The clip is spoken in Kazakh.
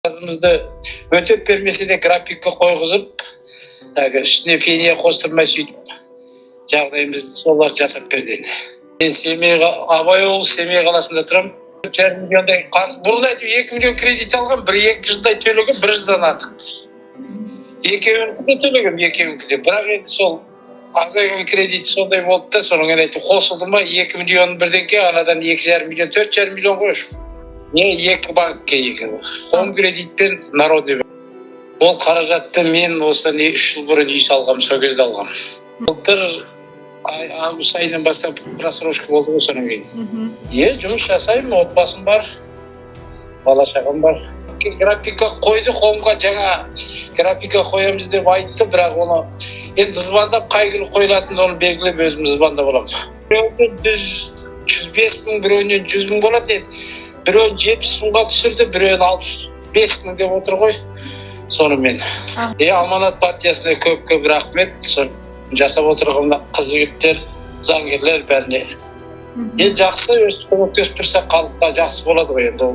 Ağzımızda ötep bermесе de grafикке койгузуп, üstüne peniye kostурмай сөйтүп жагдайыбызды солар жасап берди. Мен Абай облу Семей каласында турам. 4,5 миллиондай бурун айтып 2 миллион кредит алгам, 1-2 жылдай төлөгөм, 1 жылдан артык. Экөөңүнкү төлөгөм, экөөңүнкү. Бирок энди сол азайган кредит сондай болду да, сонун айтып косулдума 2 миллион бирденке, анадан 2,5 миллион, 4,5 миллион коюшум. Екі банкке Home кредиттен народный. Ол қаражатты мен осыдан 3 жыл бұрын үй салғам, сол кезде алғам. Былтыр август айынан бастап просрочка болды ғой содан кейін. Жұмыс жасаймын, отбасым бар, бала шағам бар. Графика қойды, Home'ға жаңа графика қоямыз деп айтты, бірақ оны енді звондап қай күні қойылатынын оны белгілеп өзім звондап аламын. Біреуінен 105 мың, біреуінен 100 мың болады деді. Біреуін 70 мыңға түсірді, біреуін 65 мың деп отыр ғой. Соны мен. Аманат партиясына көп рахмет. Соны жасап отырғанда қыз-жігіттер, заңгерлер бәріне. Жақсы, өстіп көмектесіп тұрса халыққа жақсы болады ғой енді.